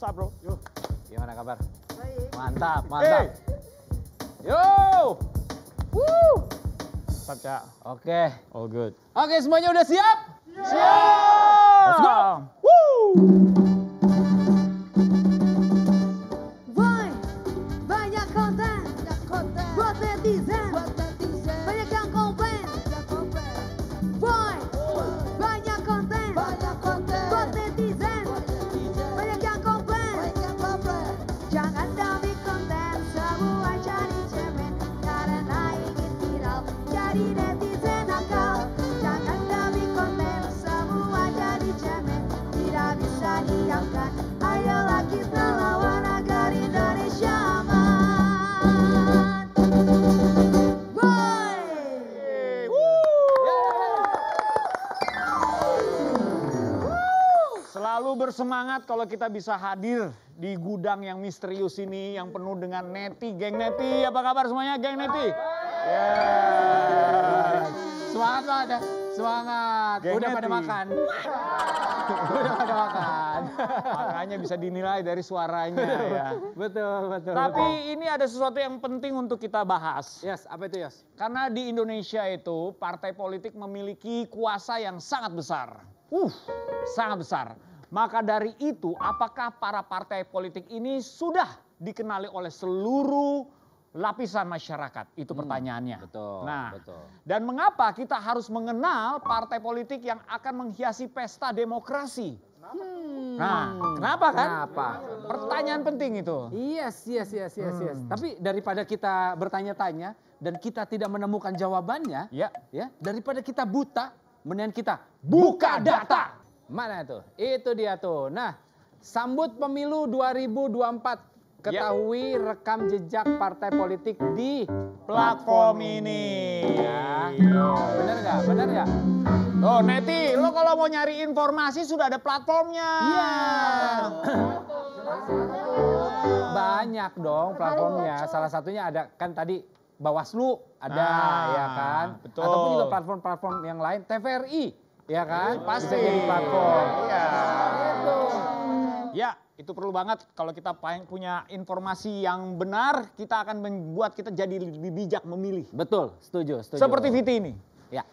Mantap bro. Yo, gimana kabar? Baik. Mantap, mantap. Hey. Yo, woo. Mantap Cak. Oke, All good. oke semuanya udah siap? Siap. Let's go. Woo. Boy, banyak konten buat netizen, banyak yang komplain. Boy, banyak konten buat netizen, banyak yang komplain. Jangan demi konten semua jadi cemen, karena ingin viral jadi netizen nakal. Jangan demi konten semua jadi cemen, tidak bisa diamkan. Ayolah kita lawan agar Indonesia aman. Boy. Selalu bersemangat kalau kita bisa hadir di gudang yang misterius ini yang penuh dengan neti, geng neti. Apa kabar semuanya, geng neti? Semangat banget ya, semangat. Geng Udah neti. pada makan. Udah pada makan. Makanya bisa dinilai dari suaranya ya. Betul, betul. Tapi betul. ini ada sesuatu yang penting untuk kita bahas. Yes, apa itu Yos? Karena di Indonesia itu partai politik memiliki kuasa yang sangat besar. Sangat besar. Maka dari itu apakah para partai politik ini sudah dikenali oleh seluruh lapisan masyarakat? Itu pertanyaannya. Betul, Nah, betul. dan mengapa kita harus mengenal partai politik yang akan menghiasi pesta demokrasi? Nah, kenapa kan? Kenapa? Pertanyaan penting itu. Yes. Tapi daripada kita bertanya-tanya dan kita tidak menemukan jawabannya, Ya. daripada kita buta, mendingan kita Buka data. Mana tuh? Itu dia tuh. Nah, sambut pemilu 2024. Ketahui rekam jejak partai politik di Platform ini. Ya. Bener nggak? Bener nggak? Tuh Neti, lo kalau mau nyari informasi sudah ada platformnya. Iya. Banyak dong platformnya. Salah satunya ada kan tadi Bawaslu ada, Nah, ya kan? betul. Ataupun juga platform-platform yang lain, TVRI, ya kan? Pasti. Bisa jadi platform. Iya. Gitu. Ya, itu perlu banget kalau kita punya informasi yang benar, kita akan membuat kita jadi lebih bijak memilih. Betul, setuju. Seperti Viti ini. Ya.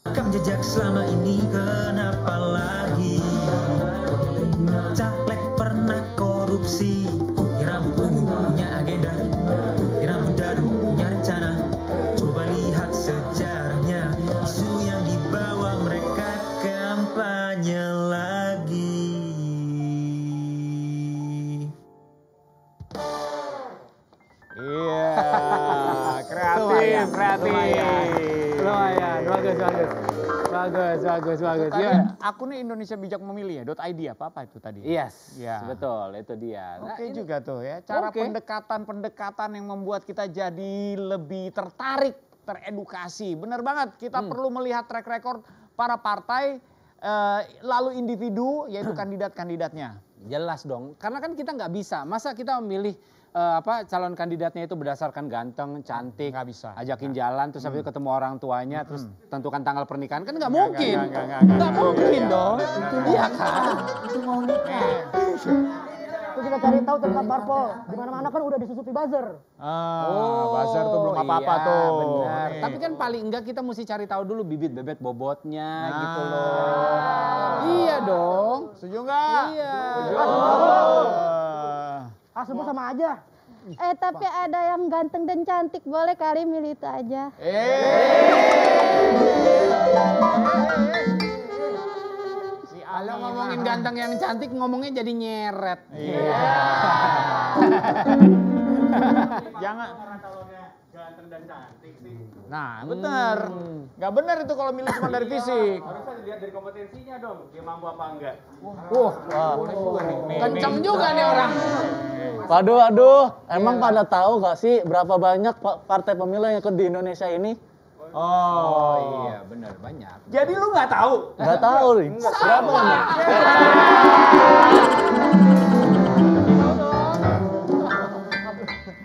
Rekam jejak selama ini kenapa lagi? Caleg pernah korupsi, rambut ungu punya agenda, rambut dadu punya rencana. Coba lihat sejarahnya, isu yang dibawa mereka kampanye lagi. Iya, kreatif, kreatif. Lumayan, bagus. Tadi Gimana? akunnya Indonesia Bijak Memilih ya, .id apa itu tadi? Yes, Ya. betul, itu dia. Nah, Oke ini- juga tuh ya, cara Oke. pendekatan yang membuat kita jadi lebih tertarik, teredukasi. Benar banget, kita perlu melihat track record para partai, lalu individu, yaitu kandidat-kandidatnya. Jelas dong, karena kan kita nggak bisa. Masa kita memilih calon kandidatnya itu berdasarkan ganteng, cantik, Nggak bisa. ajakin jalan, terus habis itu ketemu orang tuanya, terus tentukan tanggal pernikahan, kan nggak Nggak, mungkin. nggak, Nggak mungkin dong. Iya kan? Itu mau nikah. Itu kita cari tahu tentang parpol. Di mana-mana kan udah disusupi buzzer. Buzzer tuh belum apa-apa iya, tuh. benar. Nih. Tapi kan paling enggak kita mesti cari tahu dulu bibit bebet bobotnya Nah. gitu loh. Iya dong. Setuju nggak? Iya. Ah, semua sama aja. Tapi ada yang ganteng dan cantik, boleh kali milih itu aja. Si Kalau Ami ngomongin mah. ganteng yang cantik ngomongnya jadi nyeret. Iya. Jangan. Nah, bener. Nggak bener itu kalau milih cuma dari fisik. Harusnya dilihat dari kompetensinya dong, dia mampu apa enggak. Boleh juga nih. Kenceng juga nih orang. Waduh, emang pada tahu gak sih berapa banyak partai pemilih yang ikut di Indonesia ini? Oh, Iya, benar banyak. Jadi lu nggak tahu? Gak tahu nih. Berapa emang?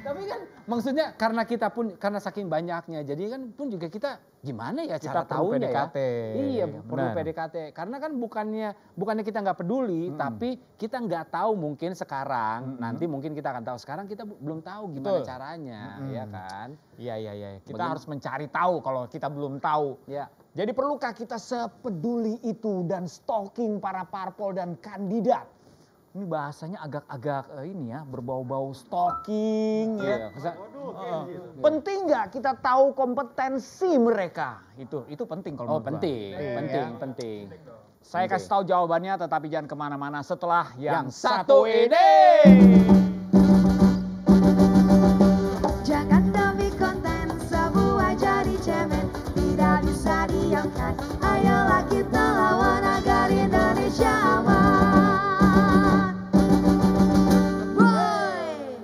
Tapi kan maksudnya karena kita pun karena saking banyaknya, jadi kan pun juga kita gimana ya cara perlu tahunya PDKT. ya? Iya, perlu Benar. PDKT. Karena kan bukannya kita nggak peduli, tapi kita nggak tahu mungkin sekarang. Nanti mungkin kita akan tahu. Sekarang kita belum tahu gimana Betul. caranya, ya kan? Iya. Kita Bagaimana? harus mencari tahu kalau kita belum tahu. Ya. Jadi perlukah kita sepeduli itu dan stalking para parpol dan kandidat? Ini bahasanya agak-agak ini ya, berbau-bau stalking ya. Penting nggak kita tahu kompetensi mereka? Itu penting kalau Oh, menurut gua. penting. Saya kasih tahu jawabannya, tetapi jangan kemana-mana setelah yang Yang satu satu ini. Jangan demi konten sebuah jadi cemen, tidak bisa diamkan. Ayolah kita lawan agar Indonesia aman. Boy.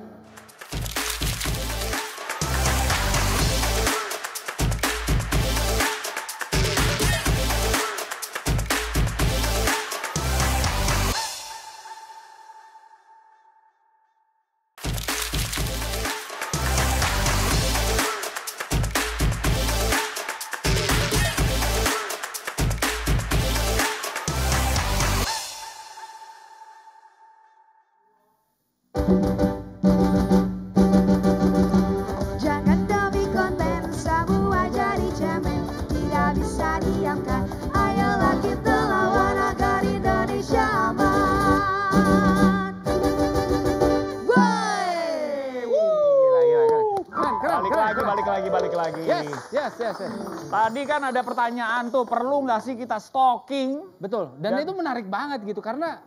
Jangan demi konten semua jadi cemen, tidak bisa diamkan. Ayolah kita lawan agar Indonesia aman. Boy. Keren. Balik lagi. Yes. Tadi kan ada pertanyaan tuh, perlu nggak sih kita stalking? Betul. Dan itu menarik banget gitu karena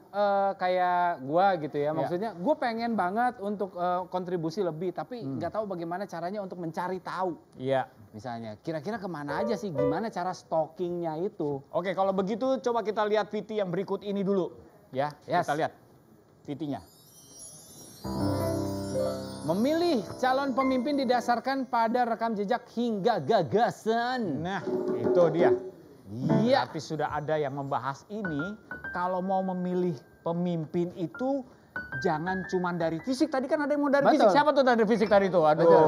kayak gua gitu ya. Maksudnya gue pengen banget untuk kontribusi lebih, tapi nggak tahu bagaimana caranya untuk mencari tahu. Iya. Misalnya, kira-kira kemana aja sih? Gimana cara stalkingnya itu? Oke, kalau begitu coba kita lihat VT yang berikut ini dulu. Ya, Yes. kita lihat VT-nya. Memilih calon pemimpin didasarkan pada rekam jejak hingga gagasan. Nah, itu dia. Iya. Tapi sudah ada yang membahas ini, kalau mau memilih pemimpin itu jangan cuma dari fisik. Tadi kan ada yang mau dari Betul. fisik. Siapa tuh dari fisik tadi tuh? Aduh. Betul.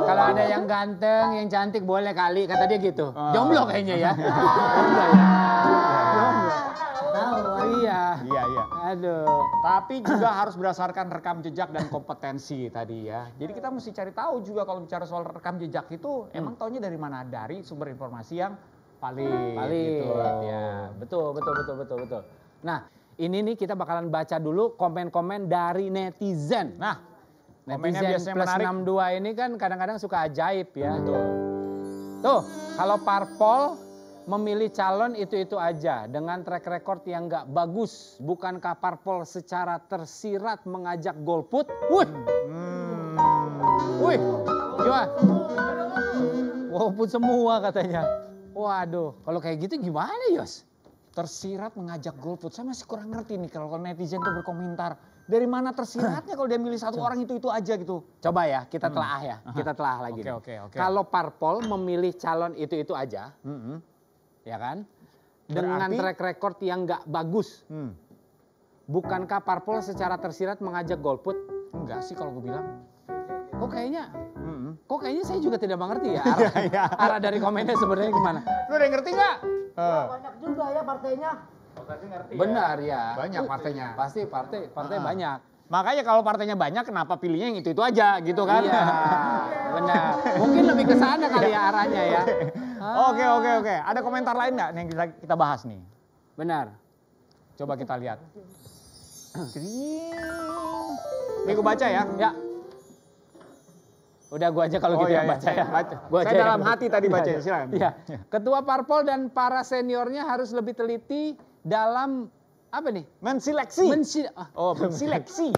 Kalau ada yang ganteng, yang cantik boleh kali, kata dia gitu. Jomblo kayaknya ya. Jomblo ya. Iya. Iya. Aduh. Tapi juga harus berdasarkan rekam jejak dan kompetensi tadi ya. Jadi kita mesti cari tahu juga kalau bicara soal rekam jejak itu emang taunya dari mana? Dari sumber informasi yang valid. Valid gitu. ya. Betul. Nah, ini nih kita bakalan baca dulu komen-komen dari netizen. Nah, komennya Netizen biasanya plus menarik. 62 ini kan kadang-kadang suka ajaib ya. Betul. Tuh, kalau parpol memilih calon itu aja dengan track record yang nggak bagus. Bukankah parpol secara tersirat mengajak golput? Wih, gimana? Golput semua katanya. Waduh, kalau kayak gitu gimana Yos? Tersirat mengajak golput. Saya masih kurang ngerti nih kalau netizen tuh berkomentar. Dari mana tersiratnya kalau dia milih satu orang itu aja gitu. Coba ya, kita telah ya. Kita telah lagi. Oke. Kalau parpol memilih calon itu aja, ya kan? Dengan Berarti- track record yang nggak bagus. Bukankah parpol secara tersirat mengajak golput? Enggak sih kalau gue bilang. Kok kayaknya saya juga tidak mengerti ya arah dari komennya sebenarnya gimana? Lu ada yang ngerti nggak? Banyak juga ya partainya. Benar ya. Banyak partainya. Pasti partai banyak. Makanya kalau partainya banyak kenapa pilihnya yang itu aja gitu kan? Iya, benar. Mungkin lebih ke sana kali ya arahnya ya. Oke. Ada komentar lain nggak yang kita bahas nih? Benar. Coba kita lihat. Ini gue baca ya. Ya. Udah gua aja kalau gitu yang baca ya. Gua Saya aja dalam yang- hati tadi baca, Iya, silakan. Iya. Ketua parpol dan para seniornya harus lebih teliti dalam apa nih? Menseleksi. Menseleksi.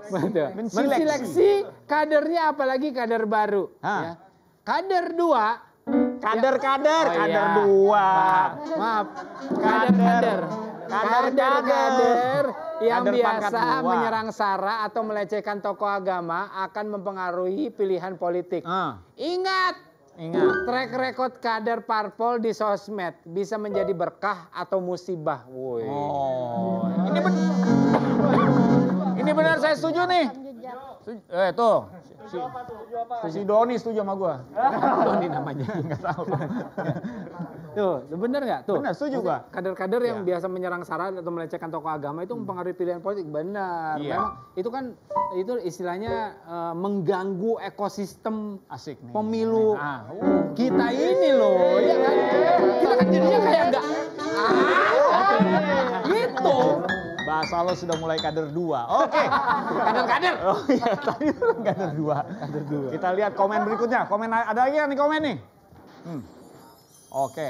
Betul. Menseleksi. Menseleksi kadernya, apalagi kader baru. Ya. Kader 2. Kader-kader, Oh, kader iya. dua. Maaf. Kader-kader yang Kader pangkat biasa dua. menyerang sara atau melecehkan tokoh agama akan mempengaruhi pilihan politik. Ingat, track record kader parpol di sosmed bisa menjadi berkah atau musibah. Woi. Oh, ini benar saya setuju nih. Rekam jejak. Tuh. Si Doni setuju sama gua. Doni namanya. Enggak tahu. Tuh, bener nggak? Tuh. Bener, setuju gua. Kader-kader yang biasa menyerang sara atau melecehkan tokoh agama itu mempengaruhi pilihan politik. Benar. Iya. Memang itu istilahnya mengganggu ekosistem Asik nih. pemilu kita ini loh, ya kan? Kita kan jadinya kayak enggak gitu. Bahasa lo sudah mulai kader 2. Oke. Kader-kader. Oh iya, tadi kader 2. Kader 2. Kita lihat komen berikutnya. Komen ada lagi nih komen nih. Oke.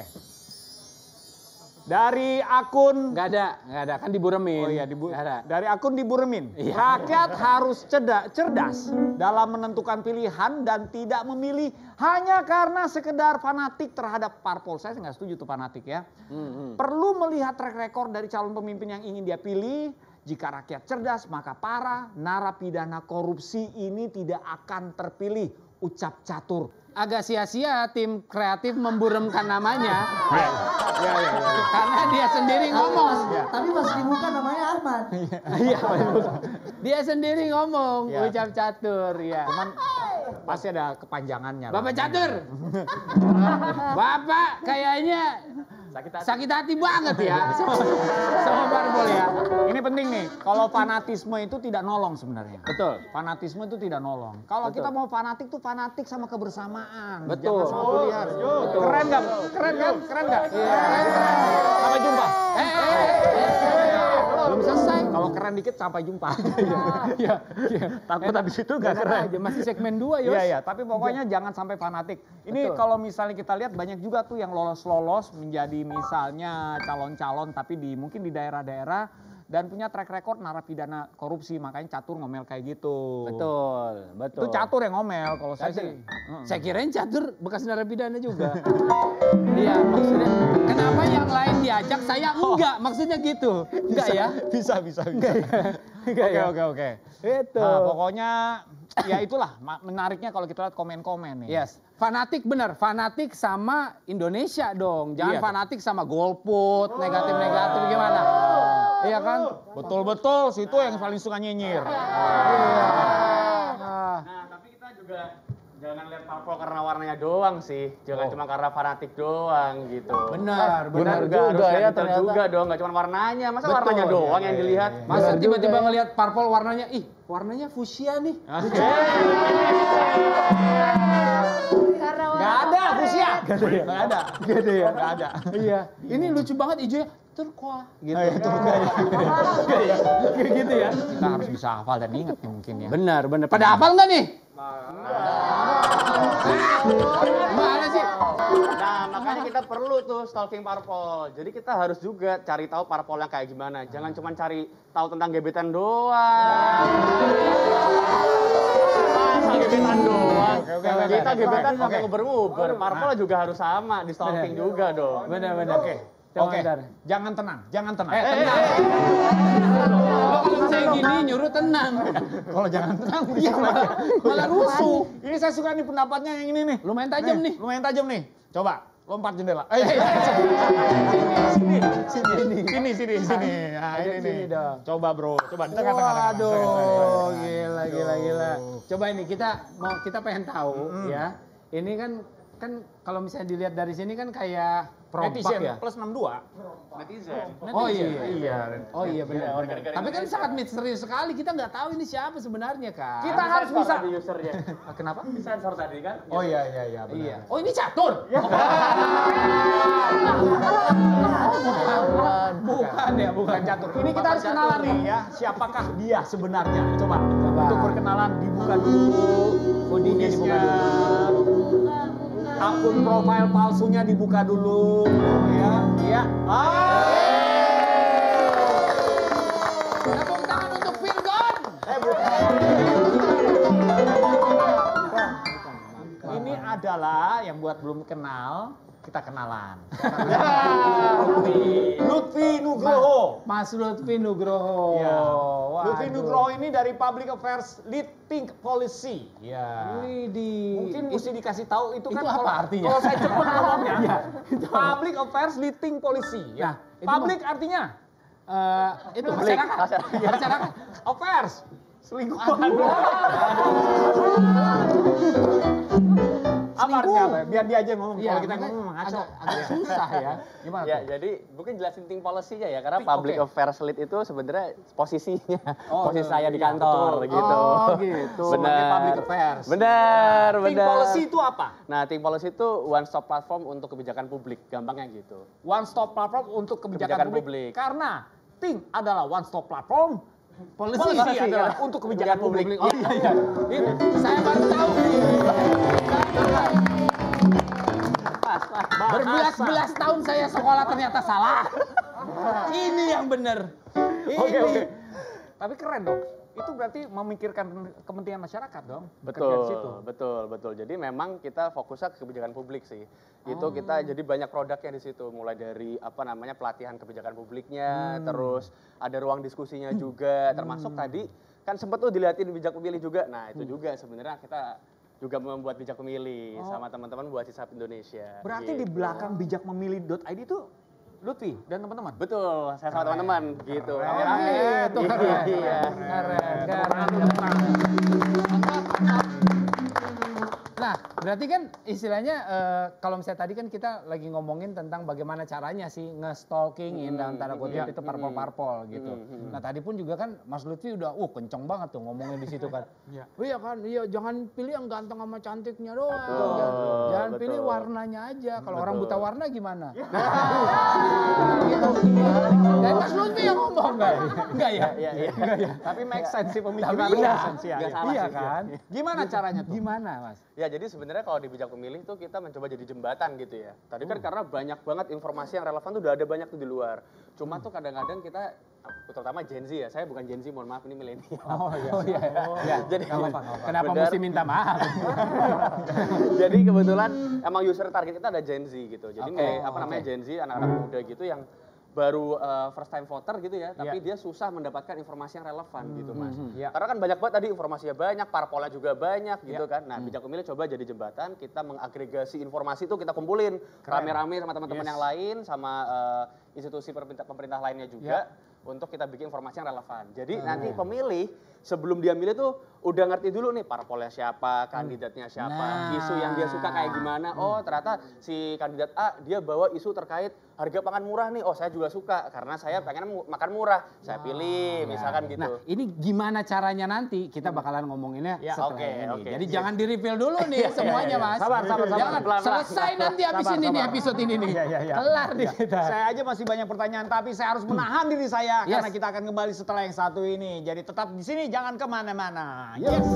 Dari akun Nggak ada, kan diburemin. Oh iya, Nggak ada. dari akun diburemin. Iya. Rakyat harus cerdas dalam menentukan pilihan dan tidak memilih hanya karena sekedar fanatik terhadap parpol. Saya nggak setuju tuh fanatik ya. Perlu melihat track record dari calon pemimpin yang ingin dia pilih. Jika rakyat cerdas, maka para narapidana korupsi ini tidak akan terpilih. Ucap catur. Agak sia-sia tim kreatif memburemkan namanya. Ya. Karena dia sendiri ngomong. Tapi pas dibuka namanya Ahmad. Iya, dia sendiri ngomong, Ya. ucap catur ya. Cuman pasti ada kepanjangannya. Bapak catur. Bapak kayaknya sakit hati banget ya sama parpol ya. Ini penting nih, kalau fanatisme itu tidak nolong sebenarnya. Betul. Fanatisme itu tidak nolong. Kalau Betul. kita mau fanatik tuh fanatik sama kebersamaan. Betul. Jangan sama pilihan. Betul. Keren nggak? Keren kan? Keren nggak? Sampai jumpa. Belum selesai. Kalau keren dikit sampai jumpa. Iya. Takut habis itu nggak keren. Aja masih segmen 2 Yos. Iya, iya. Tapi pokoknya jangan sampai fanatik. Ini Betul. kalau misalnya kita lihat banyak juga tuh yang lolos-lolos menjadi misalnya calon-calon tapi mungkin di daerah-daerah dan punya track record narapidana korupsi. Makanya catur ngomel kayak gitu. Betul. Itu catur yang ngomel kalau saya Catur. sih. Saya kirain catur bekas narapidana juga. Iya, maksudnya kenapa yang lain diajak saya enggak? Maksudnya gitu. Enggak ya? Bisa. Enggak ya? Oke. Itu. Nah, pokoknya ya itulah menariknya kalau kita lihat komen-komen nih. Yes. Fanatik benar, fanatik sama Indonesia dong. Jangan Iya. fanatik sama golput, negatif-negatif gimana? Iya kan? Betul-betul, situ yang paling suka nyinyir. Nah, tapi kita juga jangan lihat parpol karena warnanya doang sih. Jangan cuma karena fanatik doang gitu. Benar Juga juga harus ya detail ternyata. juga dong, nggak cuma warnanya. Masa Betul. warnanya doang yang dilihat? Masa Benar tiba-tiba juga ya. ngelihat parpol warnanya, warnanya fuchsia nih. Karena Gak ada, fuchsia. Gak ada. Gak ada. Iya. Ini lucu banget hijaunya turquoise gitu. Kayak gitu ya. Kita harus bisa hafal dan ingat nih mungkin ya. Benar. Pada hafal nggak nih? Mana sih? Nah, makanya kita perlu tuh stalking parpol. Jadi kita harus juga cari tahu parpol yang kayak gimana. Jangan cuma cari tahu tentang gebetan doang. Masa gebetan doang? Oke. Kita gebetan Oke. sampai nguber-nguber. Parpol juga harus sama, di stalking juga dong. Benar. Oke. Bentar. Jangan tenang. Tenang. Lo kalau saya gini nyuruh tenang. Kalau jangan tenang, Iya, malah rusuh. Ini saya suka nih pendapatnya yang ini nih. Lumayan tajam nih. Lumayan tajam nih. Coba lompat jendela. Sini. Nah, ini Sini nih. dong. Coba bro. Coba di tengah-tengah. Waduh, gila. Coba ini kita pengen tahu ya. Ini kan kalau misalnya dilihat dari sini kan kayak perompak Netizen ya. plus 62. Netizen. Oh iya. Oh iya benar. Gara-gara Tapi kan sangat misterius sekali. Kita nggak tahu ini siapa sebenarnya kan. Kita harus bisa. Di usernya. Kenapa? Sensor tadi kan? Oh iya. Benar. Iya. Oh ini catur. Bukan catur. Ini kita harus kenalan nih ya. Siapakah dia sebenarnya? Coba. Untuk perkenalan dibuka dulu. Kodinya dibuka dulu. Akun profil palsunya dibuka dulu. Ya. Tepuk tangan untuk Virgon. Ini adalah yang buat belum kenal, kita kenalan. Lutfi Nugroho. Mas Lutfi Nugroho. Ya. Waduh. Lutfi Nugroho ini dari Public Affairs Lead Think Policy. Ya. Widih. Mungkin mesti dikasih tahu itu kan Itu apa artinya? Kalau saya cepet ngomongnya. Iya. Public Affairs Lead Think Policy. Ya. Nah, itu Public artinya itu masyarakat. Masyarakat. Affairs. Selingkuhan. Apa artinya? Biar dia aja ngomong. Kalau kita ngomong ngaco. Agak susah ya. Gimana Ya, tuh? jadi mungkin jelasin ting policy-nya ya, karena Ting, public oke. affairs lead itu sebenarnya posisinya, Oh, posisi iya, saya di iya, kantor betul. gitu. Oh, gitu. Sebagai public affairs. Benar, Ting benar. policy itu apa? Nah, ting policy itu one stop platform untuk kebijakan publik, gampangnya gitu. One stop platform untuk kebijakan, Kebijakan publik. publik. Karena Ting adalah one stop platform. Polisi adalah untuk kebijakan publik. Oh iya. Itu saya baru tahu. Berbelas-belas tahun saya sekolah ternyata salah. Ini yang benar. Oke. Tapi keren dong. Itu berarti memikirkan kepentingan masyarakat dong. bekerja di situ. Betul. Jadi memang kita fokusnya ke kebijakan publik sih. Itu kita jadi banyak produknya di situ, mulai dari pelatihan kebijakan publiknya, terus ada ruang diskusinya juga, termasuk tadi kan sempat tuh dilihatin bijak pemilih juga. Nah, itu juga sebenarnya kita juga membuat bijak pemilih sama teman-teman buat Hisap Indonesia. Berarti di belakang bijakmemilih.id itu Lutfi dan teman-teman. Betul, saya sama teman-teman gitu. Itu keren. Iya. Keren. Nah, berarti kan istilahnya kalau misalnya tadi kan kita lagi ngomongin tentang bagaimana caranya sih nge-stalking dalam tanda kutip itu parpol-parpol gitu. Nah, tadi pun juga kan Mas Lutfi udah kenceng banget tuh ngomongin di situ kan. Iya kan, jangan pilih yang ganteng sama cantiknya doang. Jangan pilih warnanya aja. Kalau orang buta warna gimana? Gitu. Dan Mas Lutfi yang ngomong enggak ya? Iya. Tapi make sense sih pemikiran Tapi iya. esensial. Nggak salah Iya sih. kan? Gimana caranya tuh? Gimana, Mas? Ya, jadi sebenarnya kalau di bijak pemilih tuh kita mencoba jadi jembatan gitu ya. Tadi kan karena banyak banget informasi yang relevan tuh udah ada banyak tuh di luar. Cuma tuh kadang-kadang kita, terutama Gen Z ya, saya bukan Gen Z, mohon maaf ini milenial. Oh iya. Ya, Jadi kenapa benar. mesti minta maaf? Jadi kebetulan emang user target kita ada Gen Z gitu. Jadi Oke. Gen Z, anak-anak muda gitu yang baru first time voter gitu ya, tapi dia susah mendapatkan informasi yang relevan gitu, Mas. Karena kan banyak banget tadi informasinya banyak, parpolnya juga banyak gitu kan. Nah, bijak pemilih coba jadi jembatan, kita mengagregasi informasi itu kita kumpulin rame-rame sama teman-teman yang lain, sama institusi pemerintah lainnya juga untuk kita bikin informasi yang relevan. Jadi nanti pemilih sebelum dia milih tuh udah ngerti dulu nih parpolnya siapa, kandidatnya siapa, isu yang dia suka kayak gimana. Oh, ternyata si kandidat A dia bawa isu terkait harga pangan murah nih. Oh, saya juga suka karena saya pengen makan murah. Saya pilih misalkan gitu. Nah, ini gimana caranya nanti? Kita bakalan ngomonginnya setelah ini. oke. Jadi jangan di-reveal dulu nih semuanya, Mas. Sabar. Jangan selesai nanti habis ini nih episode ini nih. Kelar nih kita. Saya aja masih banyak pertanyaan, tapi saya harus menahan diri saya karena kita akan kembali setelah yang satu ini. Jadi tetap di sini, jangan kemana-mana. Yes.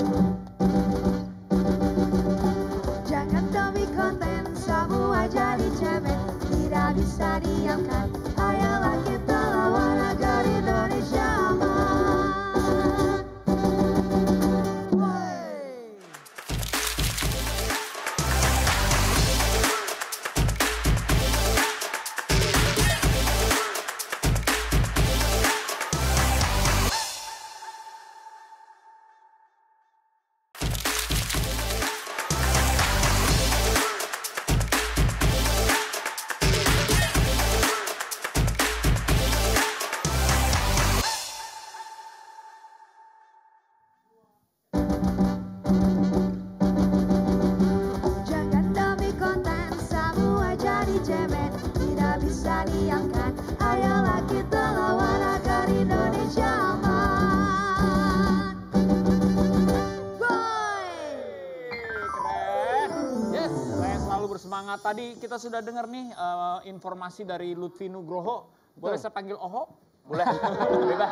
Jangan demi konten semua jadi cemen, tidak bisa diamkan. Ayolah kita lawan agar Indonesia aman. Jangan demi konten semua jadi cemen, tidak bisa diamkan. Ayolah kita lawan agar Indonesia aman. Boy! Keren. Yes, saya selalu bersemangat. Tadi kita sudah dengar nih informasi dari Lutfi Nugroho. Boleh saya panggil Oho? Boleh. Bebas.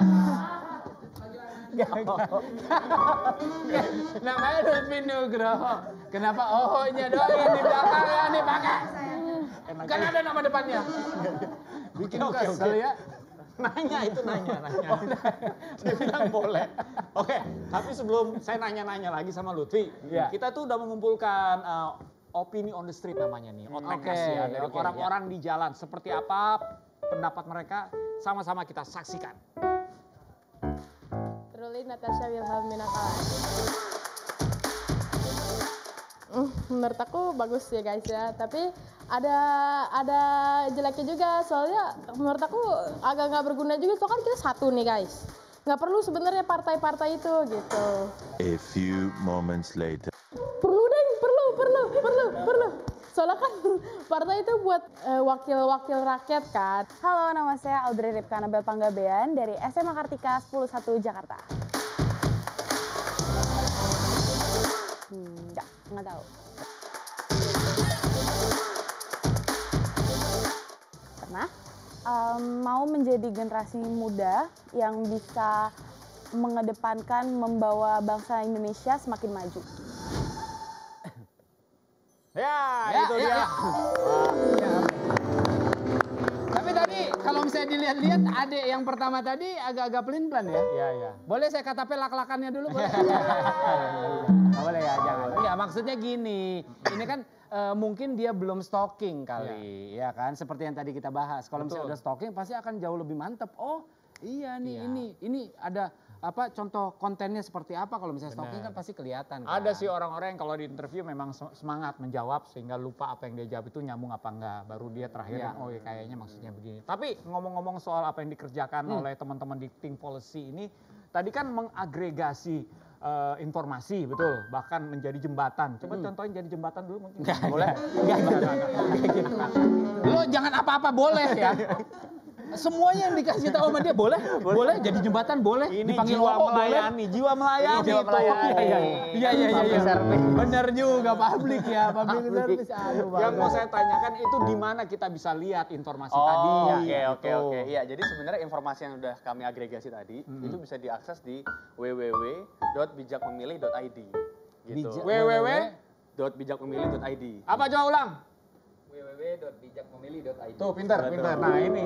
Namanya Lutfi Nugroho. Kenapa oh-nya doang yang di belakangnya nih pakai? Kan ada nama depannya. Bikin kesel ya. Nanya. Dia bilang boleh. Oke, tapi sebelum saya nanya-nanya lagi sama Lutfi, kita tuh udah mengumpulkan opini on the street namanya nih, OTS ya, dari orang-orang di jalan. Seperti apa pendapat mereka, sama-sama kita saksikan. Ruli Natasha Wilhelmina Kalas. Menurut aku bagus ya guys ya, tapi ada jeleknya juga, soalnya menurut aku agak nggak berguna juga, soalnya kan kita satu nih guys. nggak perlu sebenarnya partai-partai itu gitu. A few moments later. Perlu deh, perlu. Soalnya kan partai itu buat wakil-wakil rakyat kan. Halo, nama saya Audrey Ripka Nabel Panggabean dari SMA Kartika 101 Jakarta. Nggak tahu. Pernah mau menjadi generasi muda yang bisa mengedepankan membawa bangsa Indonesia semakin maju. Itu dia. Tapi tadi kalau misalnya dilihat-lihat adik yang pertama tadi agak-agak pelin-pelan ya. Iya. Boleh saya kata lak-lakannya dulu boleh? Boleh ya, jangan. Enggak, maksudnya gini. Ini kan mungkin dia belum stalking kali, ya kan? Seperti yang tadi kita bahas. Kalau misalnya udah stalking pasti akan jauh lebih mantep. Oh, iya nih ini ada apa contoh kontennya seperti apa kalau misalnya stalking kan pasti kelihatan kan? Ada sih orang-orang yang kalau di interview memang semangat menjawab sehingga lupa apa yang dia jawab itu nyambung apa enggak. Baru dia terakhir oh ya kayaknya maksudnya begini. Tapi ngomong-ngomong soal apa yang dikerjakan oleh teman-teman di Think Policy ini tadi kan mengagregasi informasi betul, bahkan menjadi jembatan. Coba contohin jadi jembatan dulu mungkin. Boleh? Enggak. Lo jangan apa-apa boleh ya. Semuanya yang dikasih tahu sama dia boleh jadi jembatan boleh. Ini dipanggil jiwa melayani, jiwa melayani. Iya. Bener juga public service. Yang mau saya tanyakan itu di mana kita bisa lihat informasi tadi. Oke. Iya, jadi sebenarnya informasi yang udah kami agregasi tadi itu bisa diakses di www.bijakmemilih.id. Gitu. www.bijakmemilih.id. Apa coba ulang? www.bijakmemilih.id. Tuh pintar. Nah ini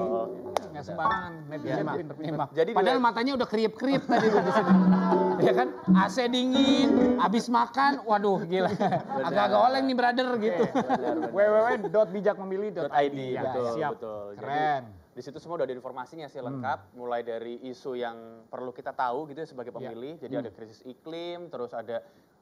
nggak sembarangan netizen pintar. Jadi padahal matanya udah kriip-kriip tadi di sini. Ya kan? AC dingin, habis makan, waduh gila. Agak-agak oleng nih brother gitu. www.bijakmemilih.id. Betul. Keren. Di situ semua udah ada informasinya sih lengkap, mulai dari isu yang perlu kita tahu gitu ya sebagai pemilih. Jadi ada krisis iklim, terus ada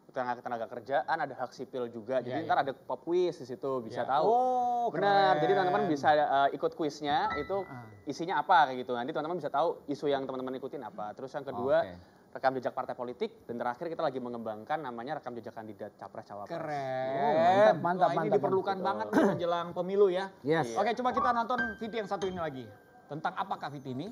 tenaga kerjaan, ada hak sipil juga. Jadi ntar ada pop quiz di situ bisa tahu. Oh, benar. Jadi teman-teman bisa ikut kuisnya itu isinya apa kayak gitu. Nanti teman-teman bisa tahu isu yang teman-teman ikutin apa. Terus yang kedua rekam jejak partai politik dan terakhir kita lagi mengembangkan namanya rekam jejak kandidat capres cawapres. Keren. Mantap. Ini diperlukan banget menjelang pemilu ya. Yes. Oke, coba kita nonton video yang satu ini lagi. Tentang apakah video ini?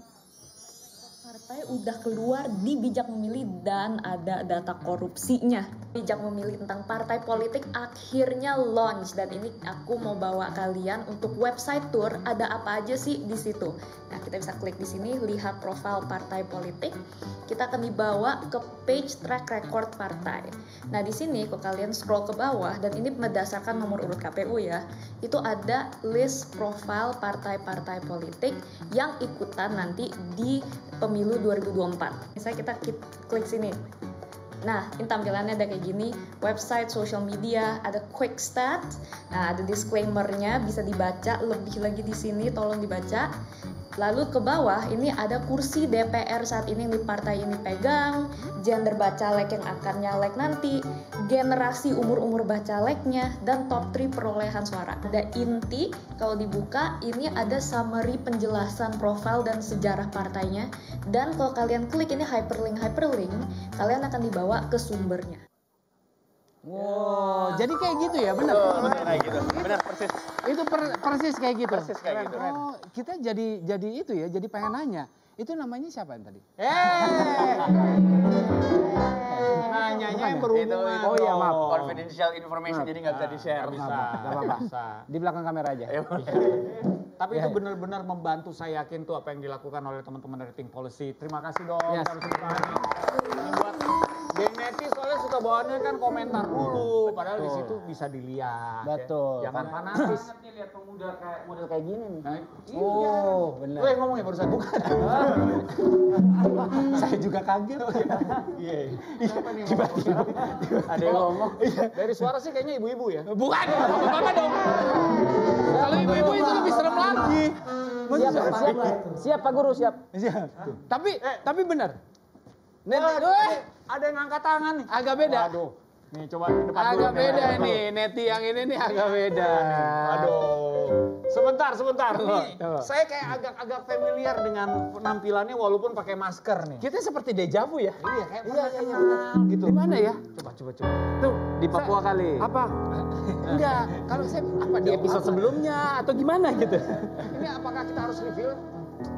Partai udah keluar di Bijak Memilih dan ada data korupsinya. Bijak Memilih tentang partai politik akhirnya launch dan ini aku mau bawa kalian untuk website tour ada apa aja sih di situ. Nah, kita bisa klik di sini lihat profil partai politik. Kita akan dibawa ke page track record partai. Nah, di sini kalau kalian scroll ke bawah dan ini berdasarkan nomor urut KPU ya, itu ada list profil partai-partai politik yang ikutan nanti di pemilu 2024. Misalnya kita klik sini. Nah, ini tampilannya ada kayak gini, website, social media, ada quick stat. Nah, ada disclaimer-nya bisa dibaca lebih lagi di sini, tolong dibaca. Lalu ke bawah ini ada kursi DPR saat ini yang di partai ini pegang, gender bacalek yang akan nyalek nanti, generasi umur-umur bacaleknya, dan top 3 perolehan suara. Ada inti, kalau dibuka ini ada summary penjelasan profil dan sejarah partainya. Dan kalau kalian klik ini hyperlink, kalian akan dibawa ke sumbernya. Wow, jadi kayak gitu ya, benar? Benar kayak gitu, benar persis. Itu persis kayak gitu. Persis kayak gitu. Oh, kita jadi itu ya, jadi pengen nanya. Itu namanya siapa yang tadi? Nanyanya yang berhubungan. Oh iya, maaf. Confidential information jadi nggak bisa di-share. Nggak apa-apa. Di belakang kamera aja. Tapi itu benar-benar membantu, saya yakin tuh apa yang dilakukan oleh teman-teman dari Think Policy. Terima kasih dong. Yes. Ini buat geng netis soalnya suka bawaannya kan komentar dulu, padahal di situ bisa dilihat. Betul. Ya. Jangan fanatis. Lihat pemuda kayak model kayak gini nih. Oh, benar. Gue ngomong ya barusan bukan. Saya juga kaget. Iya. Tiba-tiba ada yang ngomong. Dari suara sih kayaknya ibu-ibu ya. Bukan, bapak-bapak dong. Kalau ibu-ibu itu lebih serem lagi. Siap Pak Guru, siap. Tapi benar. Ada yang angkat tangan nih. Agak beda. Waduh. Nih coba ke depan agak dulu. beda nih, neti yang ini nih agak beda. Aduh. Sebentar. Nih, saya kayak agak familiar dengan penampilannya walaupun pakai masker nih. Kita seperti dejavu ya? Iya, kayak pernah kenal gitu. Di mana ya? Coba. Tuh, Di Papua kali. apa? Enggak, kalau saya apa di episode sebelumnya atau gimana gitu. Ini apakah kita harus reveal?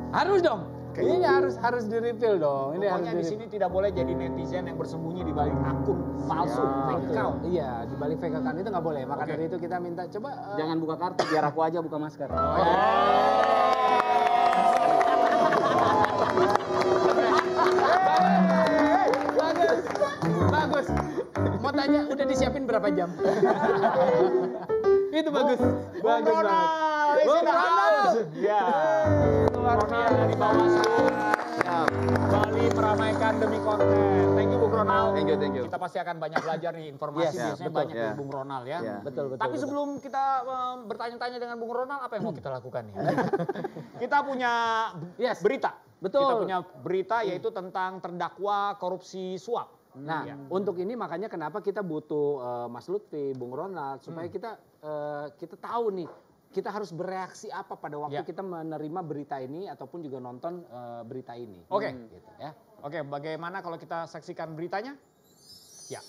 Harus dong. Ini harus di-reveal dong. Ini Pokoknya di sini tidak boleh jadi netizen yang bersembunyi di balik akun palsu, fake account. Iya, di balik fake account itu nggak boleh. Maka dari itu kita minta coba Jangan buka kartu, biar aku aja buka masker. Bagus. Mau tanya udah disiapin berapa jam? Itu bagus. Bagus banget. Bung Ronald. Ya. Luar biasa di Bawaslu. Bali meramaikan demi konten. Thank you Bung Ronald. Thank you. Kita pasti akan banyak belajar nih informasi biasanya banyak dari Bung Ronald ya. Betul. Tapi sebelum kita bertanya-tanya dengan Bung Ronald, apa yang mau kita lakukan nih? Kita punya berita. Betul. Kita punya berita yaitu tentang terdakwa korupsi suap. Nah, untuk ini makanya kenapa kita butuh Mas Lutfi, Bung Ronald supaya kita tahu nih kita harus bereaksi apa pada waktu kita menerima berita ini ataupun juga nonton berita ini. Oke. Gitu, ya. Oke, bagaimana kalau kita saksikan beritanya? Ya.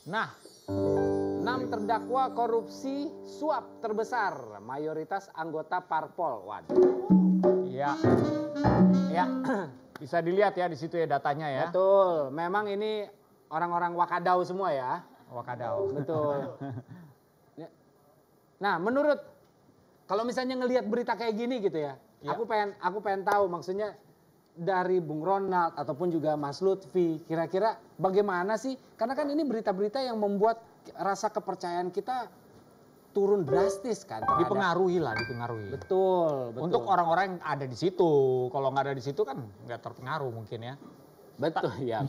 Nah, 6 terdakwa korupsi suap terbesar, mayoritas anggota parpol. Waduh. Ya. Bisa dilihat ya di situ ya datanya ya. Betul. Memang ini orang-orang Wakadau semua ya. Wakadau. Betul. Nah, menurut kalau misalnya ngelihat berita kayak gini gitu ya, aku pengen tahu maksudnya dari Bung Ronald ataupun juga Mas Lutfi, kira-kira bagaimana sih? Karena kan ini berita-berita yang membuat rasa kepercayaan kita turun drastis kan. Dipengaruhi. Betul. Untuk orang-orang yang ada di situ. Kalau nggak ada di situ kan nggak terpengaruh mungkin ya. Betul ya.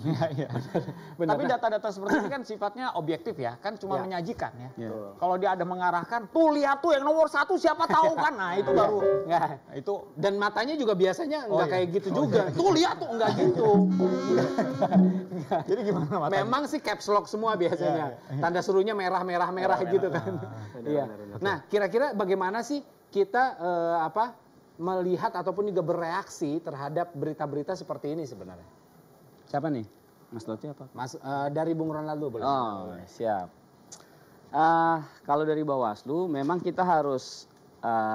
Tapi data-data seperti ini kan sifatnya objektif ya, kan cuma menyajikan ya. Kalau dia ada mengarahkan, tuh lihat tuh yang nomor 1 siapa tahu kan, nah itu baru. Itu dan matanya juga biasanya nggak kayak gitu juga. Tuh lihat tuh nggak gitu. Jadi gimana matanya? Memang sih caps lock semua biasanya. Tanda suruhnya merah gitu kan. Iya. Nah, kira-kira bagaimana sih kita melihat ataupun juga bereaksi terhadap berita-berita seperti ini sebenarnya? Siapa nih? Mas Lutfi apa? Dari Bung Ronald dulu boleh. Oh, siap. Kalau dari Bawaslu memang kita harus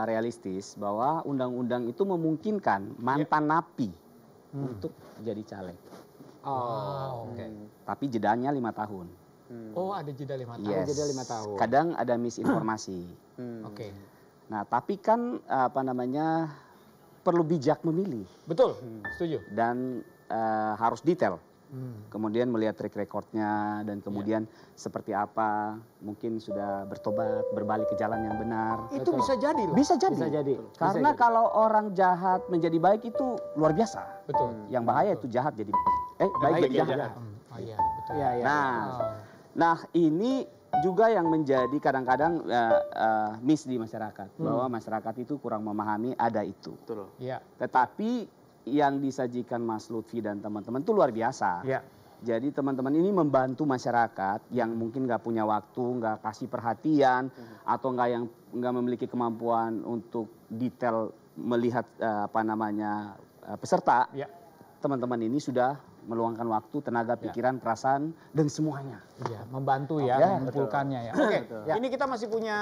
realistis bahwa undang-undang itu memungkinkan mantan napi untuk jadi caleg. Oke. Tapi jedanya 5 tahun. Oh, ada jeda 5 tahun. Yes. Jeda 5 tahun. Kadang ada misinformasi. Oke. Nah, tapi kan perlu bijak memilih. Betul, setuju. Dan harus detail. Kemudian melihat track recordnya dan kemudian seperti apa, mungkin sudah bertobat, berbalik ke jalan yang benar. Itu bisa jadi loh. Bisa jadi. Karena kalau orang jahat menjadi baik itu luar biasa. Betul. Yang bahaya itu jahat jadi baik jadi jahat. Oh iya, betul. Nah, ini juga yang menjadi kadang-kadang miss di masyarakat, bahwa masyarakat itu kurang memahami ada itu. Betul. Iya. Tetapi yang disajikan Mas Lutfi dan teman-teman itu luar biasa. Iya. Jadi teman-teman ini membantu masyarakat yang mungkin nggak punya waktu, nggak kasih perhatian, atau nggak memiliki kemampuan untuk detail melihat peserta. Iya. Teman-teman ini sudah meluangkan waktu, tenaga, pikiran, perasaan, dan semuanya. Iya, membantu ya, mengumpulkannya ya. Oke, ini kita masih punya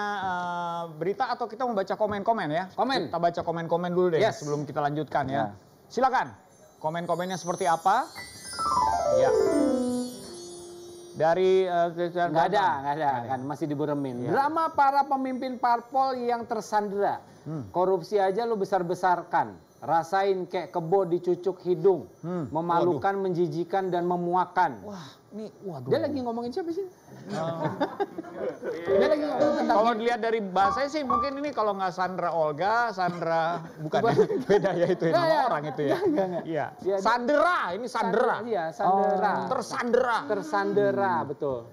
berita atau kita membaca komen-komen ya? Komen. Kita baca komen-komen dulu deh sebelum kita lanjutkan ya. Silakan, komen-komennya seperti apa? Ya. Dari nggak ada kan masih diburemin. Drama para pemimpin parpol yang tersandera. Korupsi aja lu besar-besarkan. Rasain kayak kebo dicucuk hidung. Memalukan, menjijikan dan memuakan. Wah, ini waduh. Dia lagi ngomongin siapa sih? Dia lagi ngomongin tentang kalau dilihat dari bahasanya sih mungkin ini kalau nggak Sandra Olga, Sandra bukan beda ya itu nama orang itu ya. Iya. Sandera, ini Sandera. Iya, Sandera. Tersandera, betul.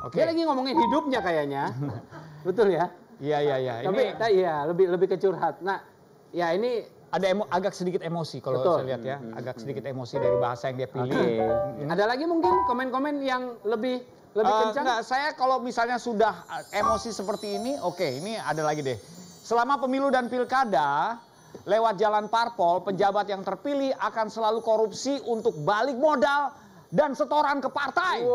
Oke. Dia lagi ngomongin hidupnya kayaknya. Betul ya? Iya. Tapi lebih ke curhat. Nah, ya ini ada agak sedikit emosi kalau saya lihat ya, agak sedikit emosi dari bahasa yang dia pilih. Ada lagi mungkin komen-komen yang lebih kencang? Enggak, saya kalau misalnya sudah emosi seperti ini, oke, ini ada lagi deh. Selama pemilu dan pilkada, lewat jalan parpol, pejabat yang terpilih akan selalu korupsi untuk balik modal dan setoran ke partai.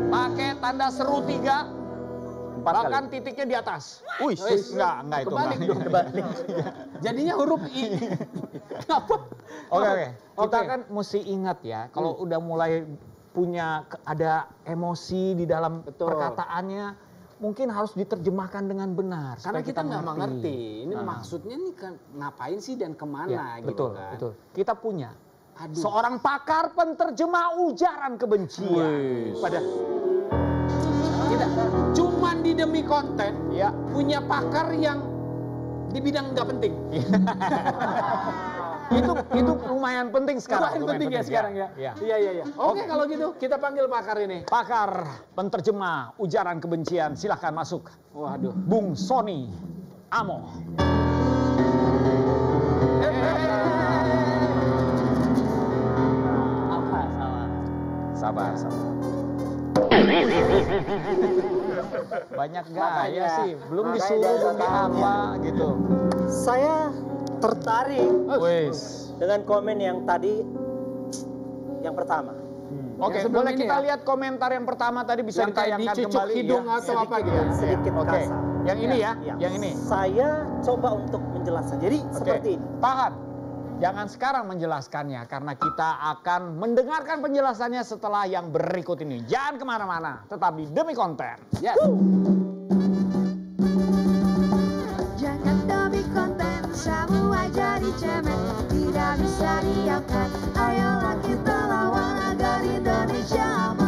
Pakai tanda seru 3. Bahkan titiknya di atas. Enggak itu. Kebalik dong. Jadinya huruf I. Kenapa? Oke. Kita kan mesti ingat ya, kalau udah mulai punya ada emosi di dalam perkataannya, mungkin harus diterjemahkan dengan benar. Karena kita nggak mengerti. Ini maksudnya nih kan ngapain sih dan kemana gitu kan. Betul. Kita punya seorang pakar penterjemah ujaran kebencian. Tidak, cuman di demi konten punya pakar yang di bidang nggak penting. itu lumayan penting sekarang. Lumayan penting ya sekarang ya. Iya. Oke, kalau gitu kita panggil pakar ini. Pakar penterjemah ujaran kebencian, silahkan masuk. Waduh. Bung Sony Amo. Sabar. Banyak gaya sih, belum disuruh, belum apa gitu. Saya tertarik dengan komen yang tadi, yang pertama. Oke, boleh kita lihat komentar yang pertama tadi bisa ditayangkan kembali hidung atau apa gitu. Sedikit kasar. Yang ini ya, yang ini. Saya coba untuk menjelaskan. Jadi seperti ini. Tahan. Jangan sekarang menjelaskannya karena kita akan mendengarkan penjelasannya setelah yang berikut ini. Jangan kemana-mana, tetap di Demi Konten. Yes. Jangan demi konten, semua jadi cemen, tidak bisa diamkan. Ayolah kita lawan agar Indonesia aman.